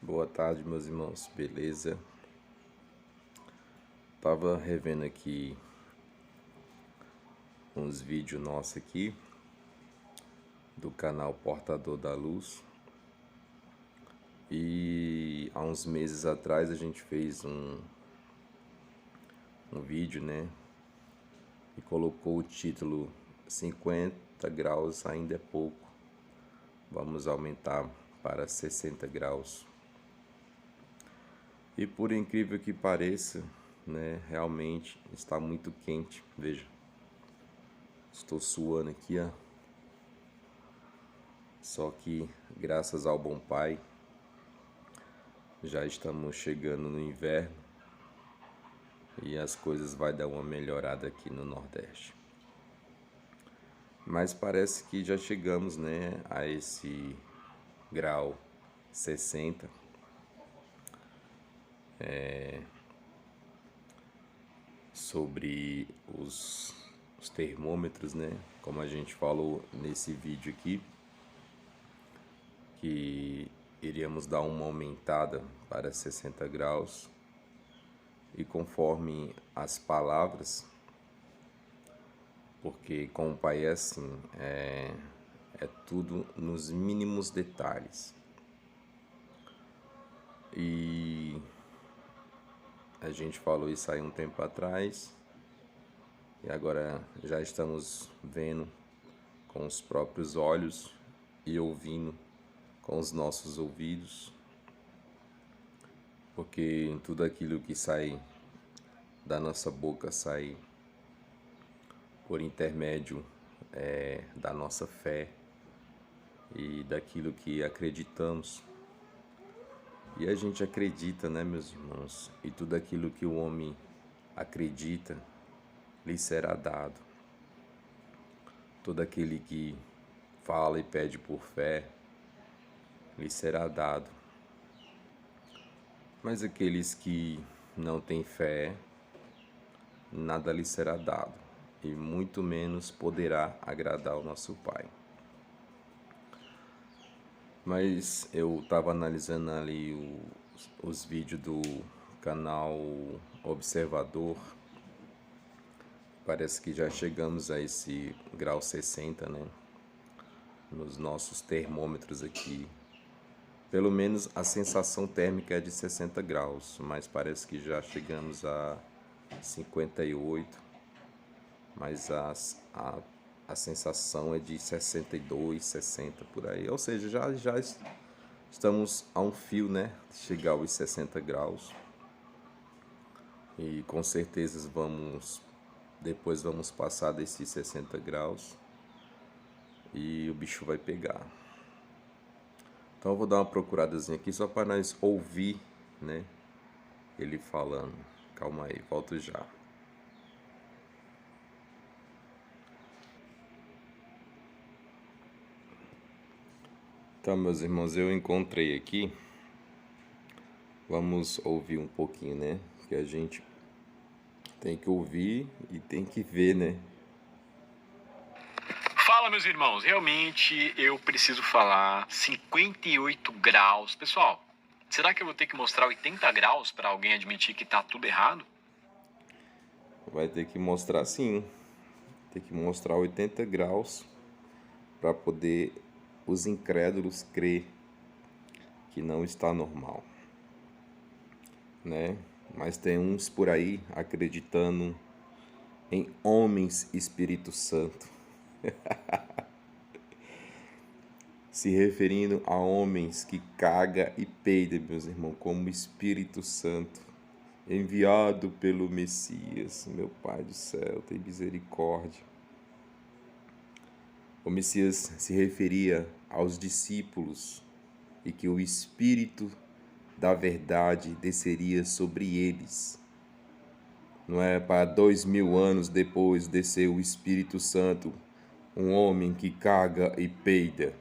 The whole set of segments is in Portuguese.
Boa tarde, meus irmãos, beleza? Tava revendo aqui uns vídeos nossos aqui do canal Portador da Luz, e há uns meses atrás a gente fez um vídeo, né? E colocou o título 50 graus ainda é pouco, vamos aumentar para 60 graus. E por incrível que pareça, né, realmente está muito quente. Veja, estou suando aqui, ó. Só que graças ao bom Pai, já estamos chegando no inverno e as coisas vai dar uma melhorada aqui no Nordeste. Mas parece que já chegamos, né, a esse grau 60. Sobre os termômetros, né? Como a gente falou nesse vídeo aqui, que iríamos dar uma aumentada para 60 graus. E conforme as palavras, porque com o Pai é assim, é tudo nos mínimos detalhes. E a gente falou isso aí um tempo atrás, e agora já estamos vendo com os próprios olhos e ouvindo com os nossos ouvidos, porque tudo aquilo que sai da nossa boca sai por intermédio da nossa fé e daquilo que acreditamos. E a gente acredita, né, meus irmãos? E tudo aquilo que o homem acredita, lhe será dado. Todo aquele que fala e pede por fé, lhe será dado. Mas aqueles que não têm fé, nada lhe será dado, e muito menos poderá agradar o nosso Pai. Mas eu estava analisando ali os vídeos do canal Observador. Parece que já chegamos a esse grau 60, né? Nos nossos termômetros aqui. Pelo menos a sensação térmica é de 60 graus, mas parece que já chegamos a 58, mas a sensação é de 62, 60 por aí. Ou seja, já estamos a um fio, né, de chegar aos 60 graus. E com certeza depois vamos passar desses 60 graus e o bicho vai pegar. Então eu vou dar uma procuradazinha aqui só para nós ouvir, né, ele falando. Calma aí, volto já. Então, meus irmãos, eu encontrei aqui. Vamos ouvir um pouquinho, né? Que a gente tem que ouvir e tem que ver, né? Fala, meus irmãos, realmente eu preciso falar 58 graus. Pessoal, será que eu vou ter que mostrar 80 graus para alguém admitir que tá tudo errado? Vai ter que mostrar sim. Tem que mostrar 80 graus para poder os incrédulos crer que não está normal, né? Mas tem uns por aí acreditando em homens Espírito Santo. Se referindo a homens que caga e peida, meus irmãos, como Espírito Santo, enviado pelo Messias. Meu Pai do céu, tem misericórdia. O Messias se referia aos discípulos e que o Espírito da verdade desceria sobre eles. Não é para 2000 anos depois descer o Espírito Santo, um homem que caga e peida.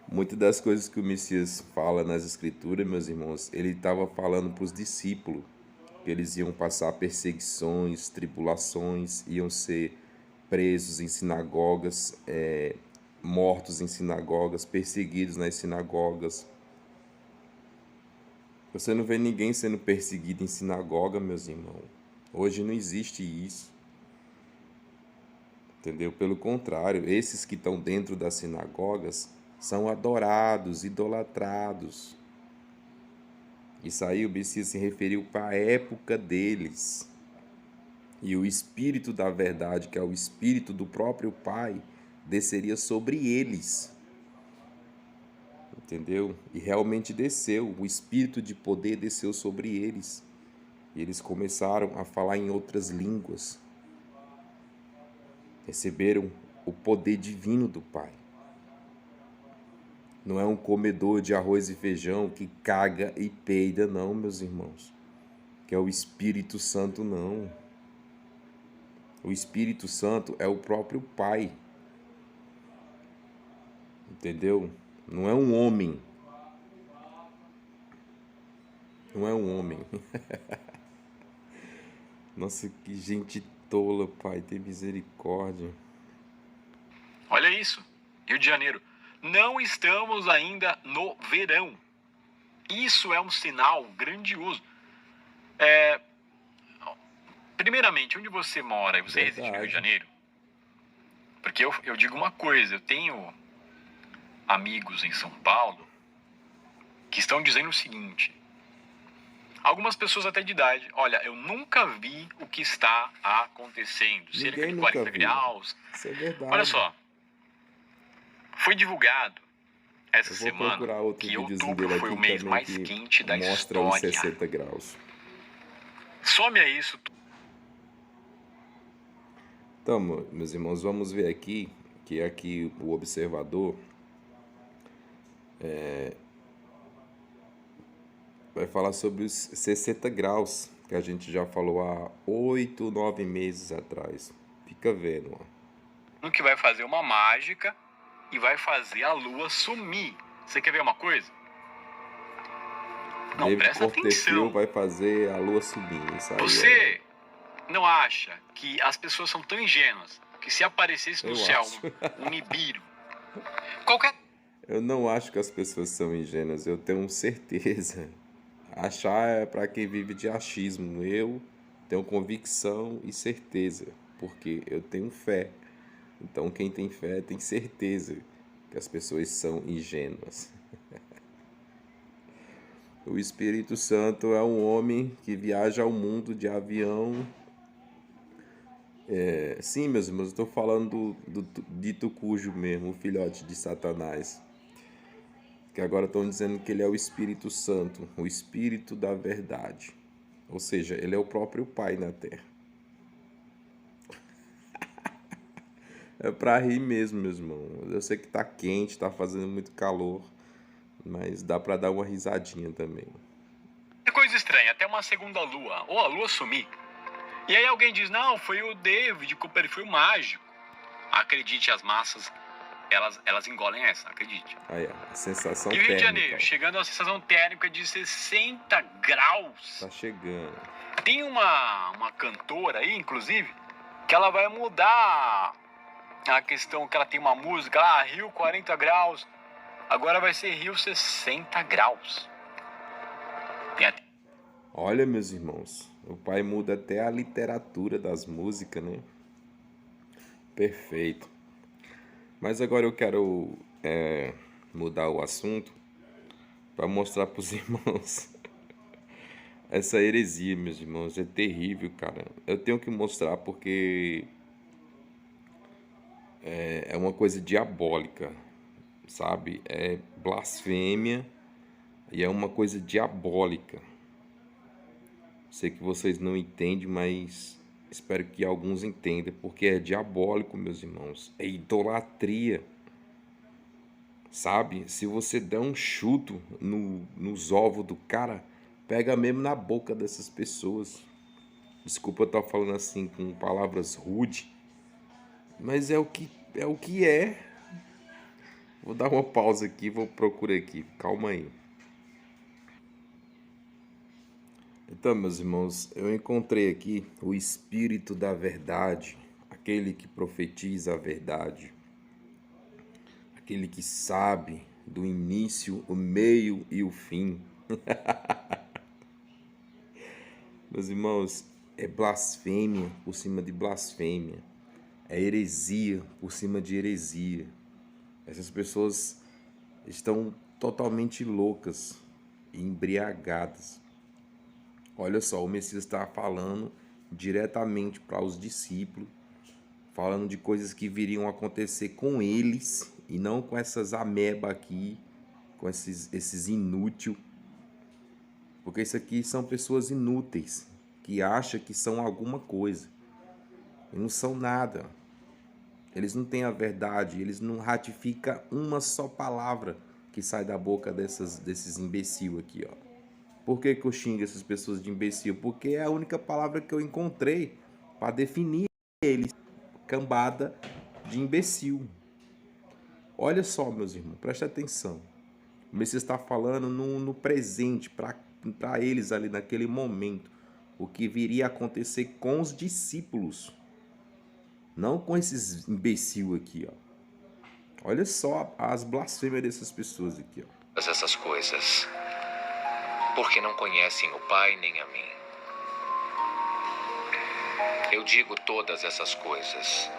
Muitas das coisas que o Messias fala nas Escrituras, meus irmãos, ele estava falando para os discípulos que eles iam passar perseguições, tribulações, iam ser presos em sinagogas, mortos em sinagogas, perseguidos nas sinagogas. Você não vê ninguém sendo perseguido em sinagoga, meus irmãos. Hoje não existe isso. Entendeu? Pelo contrário, esses que estão dentro das sinagogas são adorados, idolatrados. Isso aí o Messias se referiu para a época deles. E o Espírito da verdade, que é o Espírito do próprio Pai, desceria sobre eles. Entendeu? E realmente desceu. O Espírito de poder desceu sobre eles. E eles começaram a falar em outras línguas. Receberam o poder divino do Pai. Não é um comedor de arroz e feijão que caga e peida, não, meus irmãos. Que é o Espírito Santo, não. O Espírito Santo é o próprio Pai. Entendeu? Não é um homem. Não é um homem. Nossa, que gente tola, Pai. Tem misericórdia. Olha isso, Rio de Janeiro. Não estamos ainda no verão. Isso é um sinal grandioso. Primeiramente, onde você mora? Você reside no Rio de Janeiro? Porque eu digo uma coisa, eu tenho amigos em São Paulo que estão dizendo o seguinte. Algumas pessoas até de idade, olha, eu nunca vi o que está acontecendo. Cerca de 40 graus. Isso é verdade. Olha só, foi divulgado essa Eu vou semana procurar outro que videozinho outubro dele foi o aqui mês também mais que quente da mostra os história. 60 graus. Some a isso. Então, meus irmãos, vamos ver aqui, que aqui o observador vai falar sobre os 60 graus, que a gente já falou há 8, 9 meses atrás. Fica vendo, ó. Que vai fazer uma mágica e vai fazer a lua sumir. Você quer ver uma coisa? Não, David presta atenção. Vai fazer a lua sumir. Isso aí Você não acha que as pessoas são tão ingênuas que se aparecesse no céu um Nibiru, qualquer... Eu não acho que as pessoas são ingênuas, eu tenho certeza. Achar é para quem vive de achismo. Eu tenho convicção e certeza, porque eu tenho fé. Então quem tem fé tem certeza que as pessoas são ingênuas. O Espírito Santo é um homem que viaja ao mundo de avião. Sim, meus irmãos, eu estou falando do dito cujo mesmo, o filhote de Satanás. Que agora estão dizendo que ele é o Espírito Santo, o Espírito da verdade. Ou seja, ele é o próprio Pai na Terra. É para rir mesmo, meus irmãos. Eu sei que tá quente, tá fazendo muito calor, mas dá para dar uma risadinha também. É coisa estranha, até uma segunda lua, ou a lua sumir. E aí alguém diz, não, foi o David Cooper, foi o mágico. Acredite, as massas, elas engolem essa, acredite. Aí, a sensação térmica. E Rio de Janeiro, ó. chegando a sensação térmica de 60 graus. Tá chegando. Tem uma cantora aí, inclusive, que ela vai mudar a questão que ela tem uma música lá, Rio 40 graus, agora vai ser Rio 60 graus. Olha, meus irmãos, o Pai muda até a literatura das músicas, né? Perfeito. Mas agora eu quero mudar o assunto para mostrar para os irmãos. Essa heresia, meus irmãos, é terrível, cara. Eu tenho que mostrar porque é uma coisa diabólica, sabe? É blasfêmia e é uma coisa diabólica. Sei que vocês não entendem, mas espero que alguns entendam, porque é diabólico, meus irmãos. É idolatria. Sabe? Se você der um chuto nos ovos do cara, pega mesmo na boca dessas pessoas. Desculpa eu estar falando assim com palavras rudes, mas é o que é. Vou dar uma pausa aqui, vou procurar aqui. Calma aí. Então, meus irmãos, eu encontrei aqui o Espírito da Verdade, aquele que profetiza a verdade. aquele que sabe do início, o meio e o fim. Meus irmãos, é blasfêmia por cima de blasfêmia, é heresia por cima de heresia. Essas pessoas estão totalmente loucas e embriagadas. Olha só, o Messias está falando diretamente para os discípulos, falando de coisas que viriam acontecer com eles e não com essas amebas aqui, com esses inúteis. Porque isso aqui são pessoas inúteis, que acham que são alguma coisa. E não são nada. Eles não têm a verdade, eles não ratificam uma só palavra que sai da boca desses imbecil aqui, ó. Por que eu xingo essas pessoas de imbecil? Porque é a única palavra que eu encontrei para definir eles. Cambada de imbecil. Olha só, meus irmãos, presta atenção. O Messias está falando no presente, para eles ali naquele momento, o que viria a acontecer com os discípulos. Não com esses imbecil aqui, ó. Olha só as blasfêmias dessas pessoas aqui, ó. Essas coisas, porque não conhecem o Pai nem a mim. Eu digo todas essas coisas,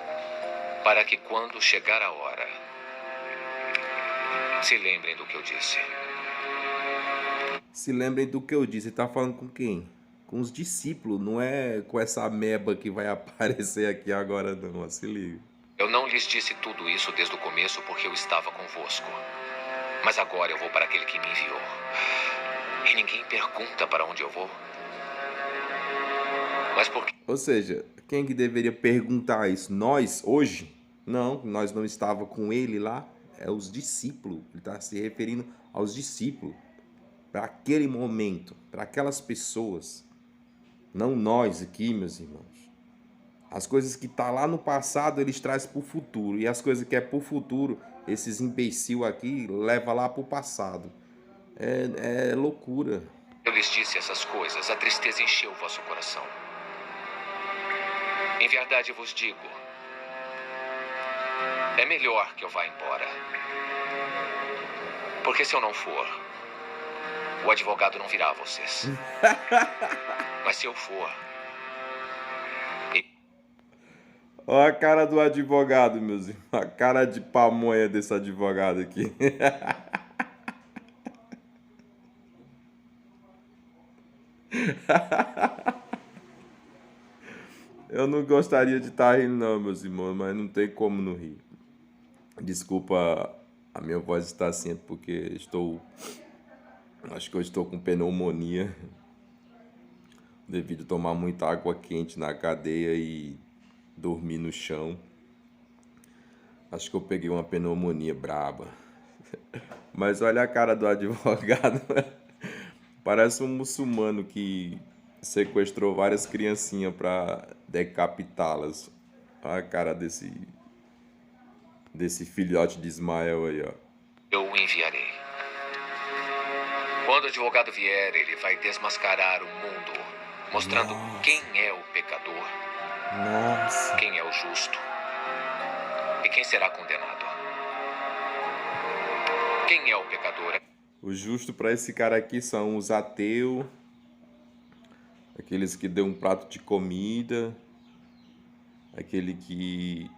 para que quando chegar a hora, se lembrem do que eu disse. Se lembrem do que eu disse. Ele está falando com quem? Com os discípulos, não é com essa ameba que vai aparecer aqui agora não, se liga. Eu não lhes disse tudo isso desde o começo porque eu estava convosco. Mas agora eu vou para aquele que me enviou. E ninguém pergunta para onde eu vou. Mas por quê? Ou seja, quem que deveria perguntar isso? Nós, hoje? Não, nós não estávamos com ele lá. É os discípulos. Ele está se referindo aos discípulos. Para aquele momento, para aquelas pessoas. Não nós aqui, meus irmãos. As coisas que tá lá no passado, eles trazem para o futuro. E as coisas que é para o futuro, esses imbecil aqui, leva lá para o passado. É loucura. Eu lhes disse essas coisas, a tristeza encheu o vosso coração. Em verdade eu vos digo, é melhor que eu vá embora. Porque se eu não for, o advogado não virá a vocês. Mas se eu for... Olha a cara do advogado, meus irmãos. A cara de pamonha desse advogado aqui. Eu não gostaria de estar rindo não, meus irmãos, mas não tem como não rir. Desculpa a minha voz estar assim, porque acho que eu estou com pneumonia, devido a tomar muita água quente na cadeia e dormir no chão. Acho que eu peguei uma pneumonia braba. Mas olha a cara do advogado. Parece um muçulmano que sequestrou várias criancinhas para decapitá-las. Olha a cara desse filhote de Ismael aí, ó. Eu o enviarei. Quando o advogado vier, ele vai desmascarar o mundo, mostrando quem é o pecador, quem é o justo e quem será condenado. Quem é o pecador? O justo para esse cara aqui são os ateus, aqueles que deu um prato de comida, aquele que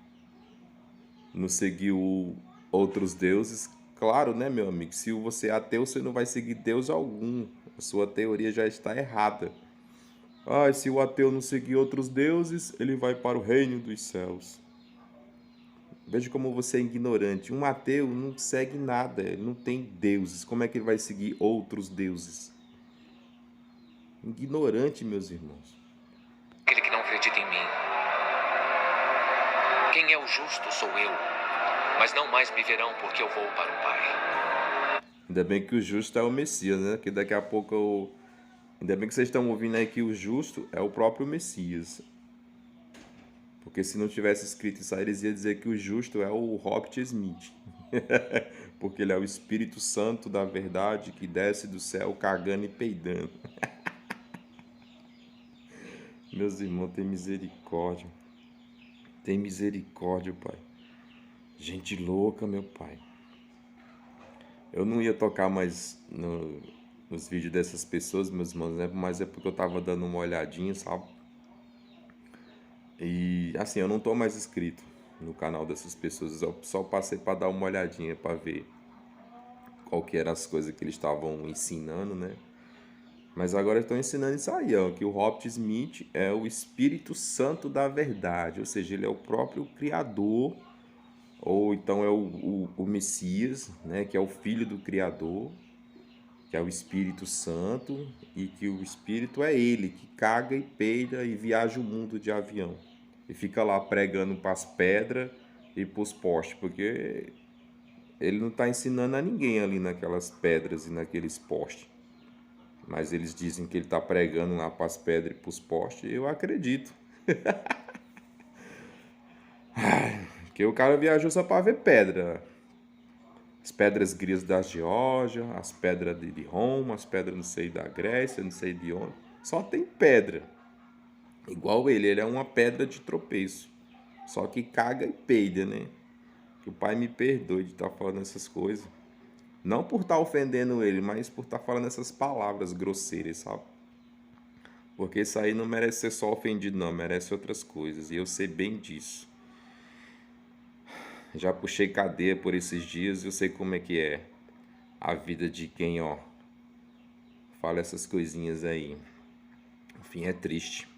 não seguiu outros deuses. Claro, né, meu amigo? Se você é ateu, você não vai seguir Deus algum. A sua teoria já está errada. Se o ateu não seguir outros deuses, ele vai para o reino dos céus. Veja como você é ignorante. Um ateu não segue nada, ele não tem deuses. Como é que ele vai seguir outros deuses? Ignorante, meus irmãos. Aquele que não acredita em mim. Quem é o justo sou eu, mas não mais me verão porque eu vou para o Pai. Ainda bem que o justo é o Messias, né? Que daqui a pouco Ainda bem que vocês estão ouvindo aí que o justo é o próprio Messias. Porque se não tivesse escrito isso aí, eles iam dizer que o justo é o Robert Smith. Porque ele é o Espírito Santo da verdade que desce do céu cagando e peidando. Meus irmãos, tem misericórdia. Tem misericórdia, Pai. Gente louca, meu Pai. Eu não ia tocar mais nos vídeos dessas pessoas, meus irmãos, né? Mas é porque eu tava dando uma olhadinha, sabe? E assim, eu não tô mais inscrito no canal dessas pessoas, eu só passei para dar uma olhadinha para ver qual que eram as coisas que eles estavam ensinando, né? Mas agora estão ensinando isso aí, ó, que o Robert Smith é o Espírito Santo da verdade, ou seja, ele é o próprio Criador, ou então é o Messias, né, que é o Filho do Criador, que é o Espírito Santo, e que o Espírito é ele, que caga e peida e viaja o mundo de avião. E fica lá pregando para as pedras e para os postes, porque ele não está ensinando a ninguém ali naquelas pedras e naqueles postes. Mas eles dizem que ele está pregando lá para as pedras e para os postes, eu acredito. Porque o cara viajou só para ver pedra. As pedras grias da Geórgia, as pedras de Roma, as pedras não sei da Grécia, não sei de onde. Só tem pedra. Igual ele é uma pedra de tropeço. Só que caga e peida, né? Que o pai me perdoe de estar falando essas coisas. Não por estar ofendendo ele, mas por estar falando essas palavras grosseiras, sabe? Porque isso aí não merece ser só ofendido, não. Merece outras coisas. E eu sei bem disso. Já puxei cadeia por esses dias e eu sei como é que é a vida de quem, ó, fala essas coisinhas aí. Enfim, é triste.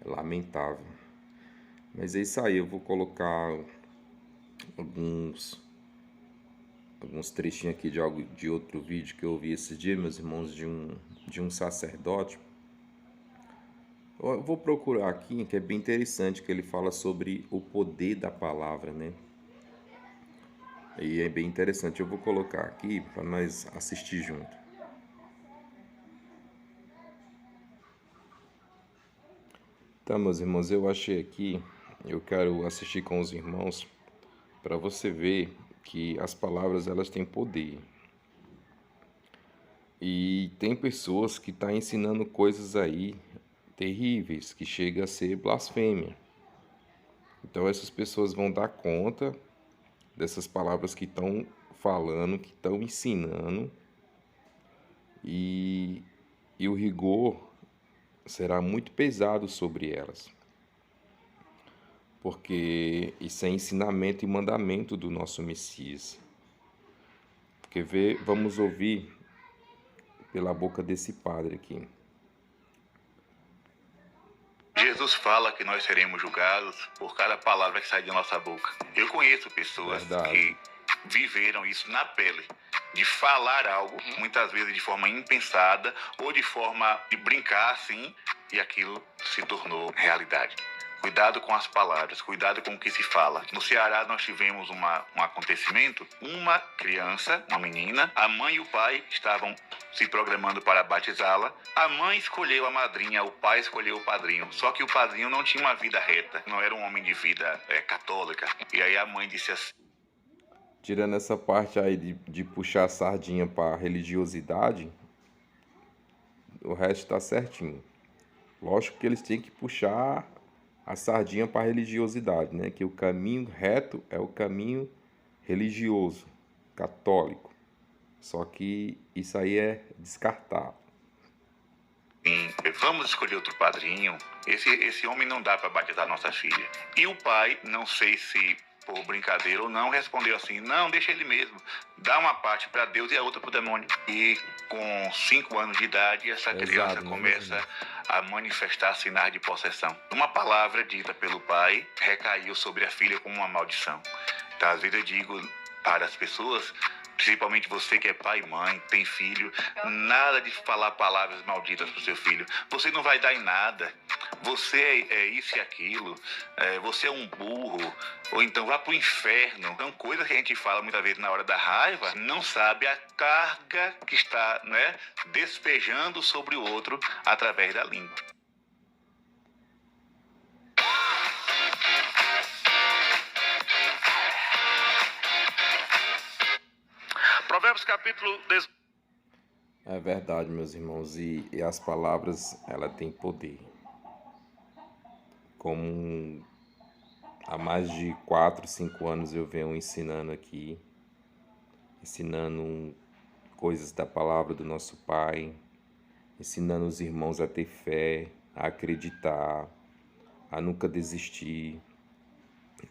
É lamentável. Mas é isso aí. Eu vou colocar alguns trechinhos aqui de outro vídeo que eu vi esses dias, meus irmãos, de um sacerdote. Eu vou procurar aqui, que é bem interessante, que ele fala sobre o poder da palavra, né? E é bem interessante. Eu vou colocar aqui para nós assistir junto. Tá, meus irmãos, eu achei aqui. Eu quero assistir com os irmãos para você ver que as palavras elas têm poder. E tem pessoas que estão ensinando coisas aí terríveis, que chega a ser blasfêmia. Então essas pessoas vão dar conta dessas palavras que estão falando, que estão ensinando, e o rigor será muito pesado sobre elas. Porque isso é ensinamento e mandamento do nosso Messias. Porque vamos ouvir pela boca desse padre aqui. Jesus fala que nós seremos julgados por cada palavra que sai de nossa boca. Eu conheço pessoas que viveram isso na pele, de falar algo, muitas vezes de forma impensada ou de forma de brincar assim, e aquilo se tornou realidade. Cuidado com as palavras, cuidado com o que se fala. No Ceará nós tivemos um acontecimento, uma criança, uma menina, a mãe e o pai estavam se programando para batizá-la. A mãe escolheu a madrinha, o pai escolheu o padrinho. Só que o padrinho não tinha uma vida reta, não era um homem de vida católica. E aí a mãe disse assim... Tirando essa parte aí de puxar a sardinha para religiosidade, o resto está certinho. Lógico que eles têm que puxar a sardinha para a religiosidade, né? Que o caminho reto é o caminho religioso, católico. Só que isso aí é descartável. Vamos escolher outro padrinho. Esse homem não dá para batizar nossa filha. E o pai, não sei se por brincadeira ou não, respondeu assim: não, deixa ele mesmo. Dá uma parte para Deus e a outra para o demônio. E com 5 anos de idade, essa criança começa a manifestar sinais de possessão. Uma palavra dita pelo pai recaiu sobre a filha como uma maldição. Então, às vezes eu digo para as pessoas, principalmente você que é pai e mãe, tem filho, nada de falar palavras malditas para o seu filho. Você não vai dar em nada. Você é isso e aquilo. Você é um burro. Ou então vá para o inferno. Então, coisa que a gente fala muitas vezes na hora da raiva, não sabe a carga que está, né, despejando sobre o outro através da língua. Provérbios capítulo 18. É verdade, meus irmãos, e as palavras, ela tem poder. Como há mais de 4, 5 anos eu venho ensinando aqui, ensinando coisas da palavra do nosso Pai, ensinando os irmãos a ter fé, a acreditar, a nunca desistir,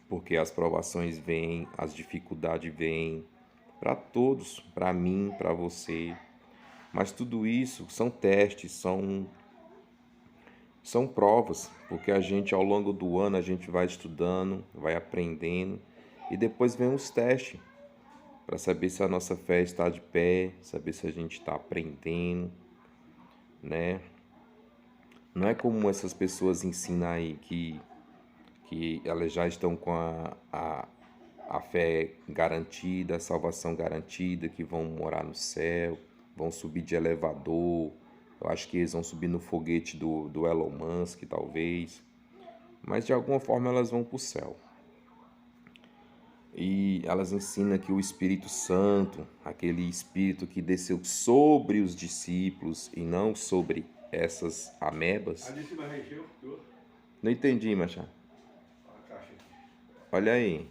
porque as provações vêm, as dificuldades vêm para todos, para mim, para você. Mas tudo isso são testes, são provas, porque a gente ao longo do ano a gente vai estudando, vai aprendendo e depois vem os testes para saber se a nossa fé está de pé, saber se a gente está aprendendo, né? Não é como essas pessoas ensinam aí que elas já estão com a fé garantida, a salvação garantida, que vão morar no céu, vão subir de elevador. Eu acho que eles vão subir no foguete do Elon Musk, talvez. Mas de alguma forma elas vão para o céu. E elas ensinam que o Espírito Santo, aquele Espírito que desceu sobre os discípulos e não sobre essas amebas. Não entendi, Machado. Olha aí.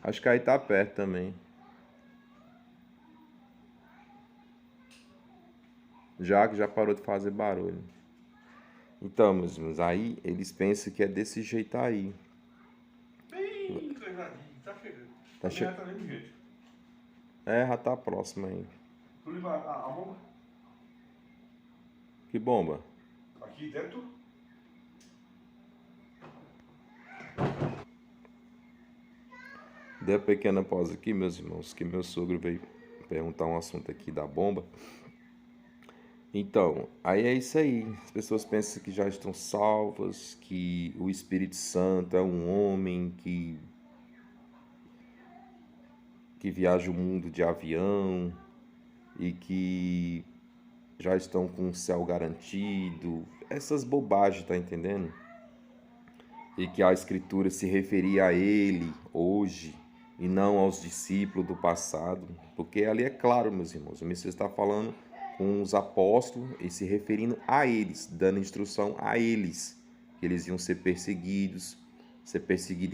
Acho que aí tá perto também. Já parou de fazer barulho. Então, meus irmãos, aí eles pensam que é desse jeito aí. Bem coisadinho, tá chegando. Tá Já tá do jeito. Já tá próximo aí. Tu leva a bomba? Que bomba? Aqui dentro? Dei uma pequena pausa aqui, meus irmãos, que meu sogro veio perguntar um assunto aqui da bomba. Então, aí é isso aí. As pessoas pensam que já estão salvas, que o Espírito Santo é um homem que viaja o mundo de avião e que já estão com o céu garantido. Essas bobagens, tá entendendo? E que a Escritura se referia a ele hoje e não aos discípulos do passado. Porque ali é claro, meus irmãos, o Messias está falando com os apóstolos e se referindo a eles, dando instrução a eles, que eles iam ser perseguidos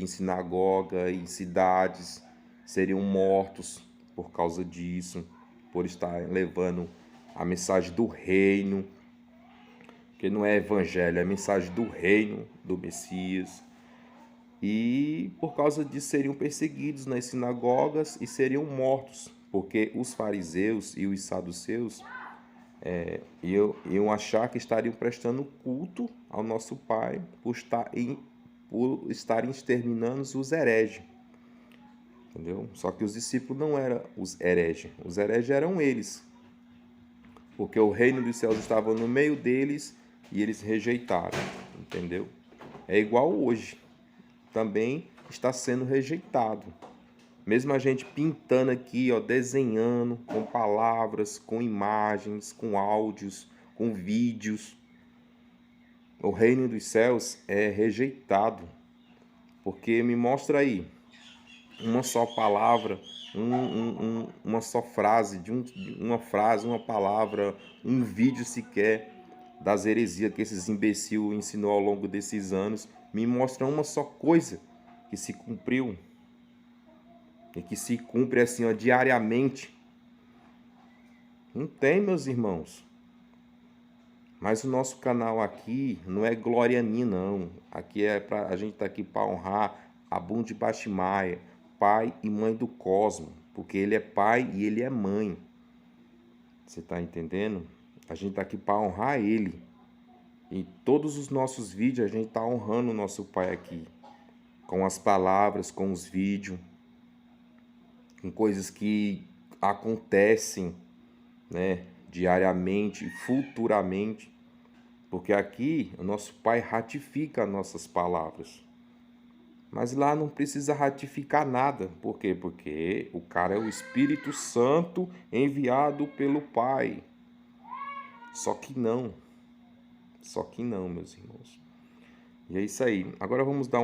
em sinagoga, em cidades, seriam mortos por causa disso, por estar levando a mensagem do reino, que não é evangelho, é a mensagem do reino do Messias. E por causa disso seriam perseguidos nas sinagogas e seriam mortos, porque os fariseus e os saduceus iam achar que estariam prestando culto ao nosso Pai por estarem exterminando os hereges. Entendeu? Só que os discípulos não eram os hereges eram eles. Porque o reino dos céus estava no meio deles e eles rejeitaram. Entendeu? É igual hoje. Também está sendo rejeitado. Mesmo a gente pintando aqui, ó, desenhando com palavras, com imagens, com áudios, com vídeos, o reino dos céus é rejeitado. Porque me mostra aí uma só palavra, uma só frase, uma palavra, um vídeo sequer das heresias que esses imbecil ensinou ao longo desses anos. Me mostra uma só coisa que se cumpriu. E que se cumpre assim, ó, diariamente. Não tem, meus irmãos. Mas o nosso canal aqui não é glória minha, não. Aqui a gente tá aqui para honrar Abum de Baximaia, pai e mãe do Cosmo, porque ele é pai e ele é mãe. Você tá entendendo? A gente tá aqui para honrar ele. Em todos os nossos vídeos a gente tá honrando o nosso pai aqui, com as palavras, com os vídeos, com coisas que acontecem, né, diariamente, futuramente, porque aqui o nosso Pai ratifica as nossas palavras, mas lá não precisa ratificar nada. Por quê? Porque o cara é o Espírito Santo enviado pelo Pai. Só que não, meus irmãos. E é isso aí. Agora vamos dar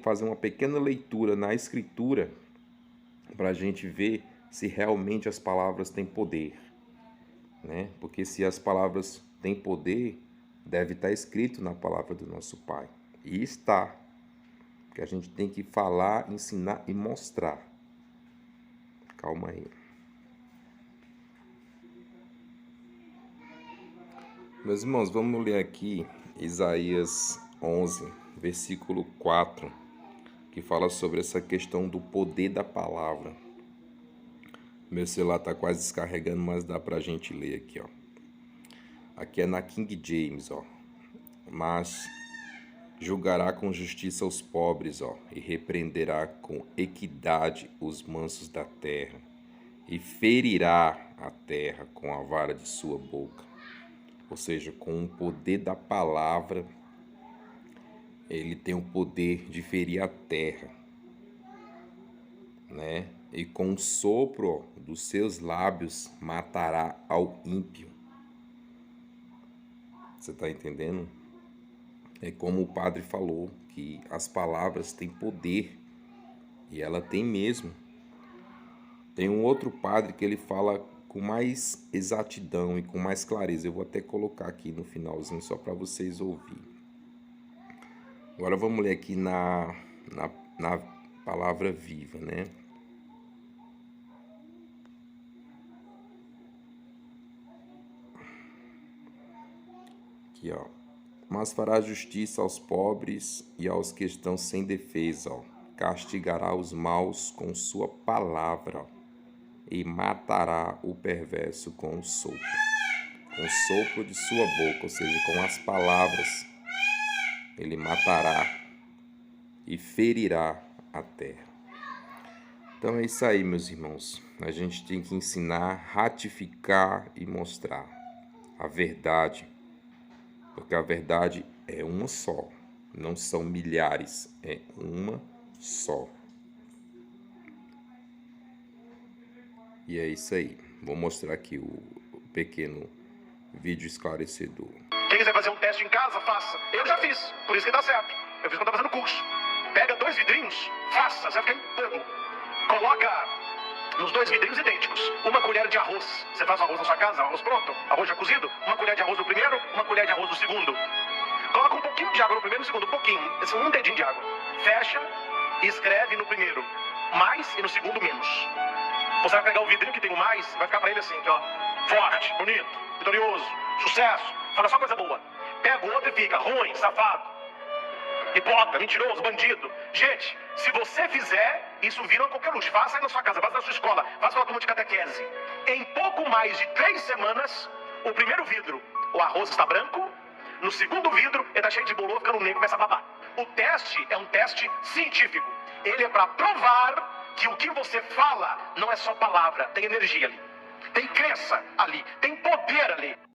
fazer uma pequena leitura na Escritura, para a gente ver se realmente as palavras têm poder, né? Porque se as palavras têm poder, deve estar escrito na palavra do nosso Pai. E está. Porque a gente tem que falar, ensinar e mostrar. Calma aí. Meus irmãos, vamos ler aqui Isaías 11, versículo 4, que fala sobre essa questão do poder da palavra. Meu celular está quase descarregando, mas dá pra gente ler aqui, ó. Aqui é na King James, ó. Mas julgará com justiça os pobres, ó, e repreenderá com equidade os mansos da terra, e ferirá a terra com a vara de sua boca. Ou seja, com o poder da palavra, ele tem o poder de ferir a terra, né? E com o sopro dos seus lábios matará ao ímpio. Você está entendendo? É como o padre falou, que as palavras têm poder, e ela tem mesmo. Tem um outro padre que ele fala com mais exatidão e com mais clareza. Eu vou até colocar aqui no finalzinho só para vocês ouvirem. Agora vamos ler aqui na palavra viva, né? Aqui, ó. Mas fará justiça aos pobres e aos que estão sem defesa, ó. Castigará os maus com sua palavra, ó, e matará o perverso com o sopro de sua boca, ou seja, com as palavras. Ele matará e ferirá a terra. Então é isso aí, meus irmãos. A gente tem que ensinar, ratificar e mostrar a verdade. Porque a verdade é uma só. Não são milhares, é uma só. E é isso aí. Vou mostrar aqui o pequeno vídeo esclarecedor. Quem quiser fazer um teste em casa, faça. Eu já fiz, por isso que dá certo. Eu fiz quando estava fazendo curso. Pega 2 vidrinhos, faça, você vai ficar empolgado. Coloca nos 2 vidrinhos idênticos 1 colher de arroz. Você faz o arroz na sua casa, arroz pronto, arroz já cozido. 1 colher de arroz no primeiro, 1 colher de arroz no segundo. Coloca um pouquinho de água no primeiro e no segundo, um pouquinho. Esse é um dedinho de água. Fecha e escreve no primeiro mais e no segundo menos. Você vai pegar o vidrinho que tem o mais, vai ficar pra ele assim, ó. Forte, bonito, vitorioso, sucesso, fala só coisa boa. Pega o outro e fica ruim, safado, hipócrita, mentiroso, bandido. Gente, se você fizer, isso vira uma coqueluche. Faça aí na sua casa, faça na sua escola, faça uma turma de catequese. Em pouco mais de 3 semanas, o primeiro vidro, o arroz está branco. No segundo vidro, ele está cheio de bolor, ficando negro, começa a babar. O teste é um teste científico. Ele é para provar que o que você fala não é só palavra, tem energia ali, tem crença ali, tem poder ali.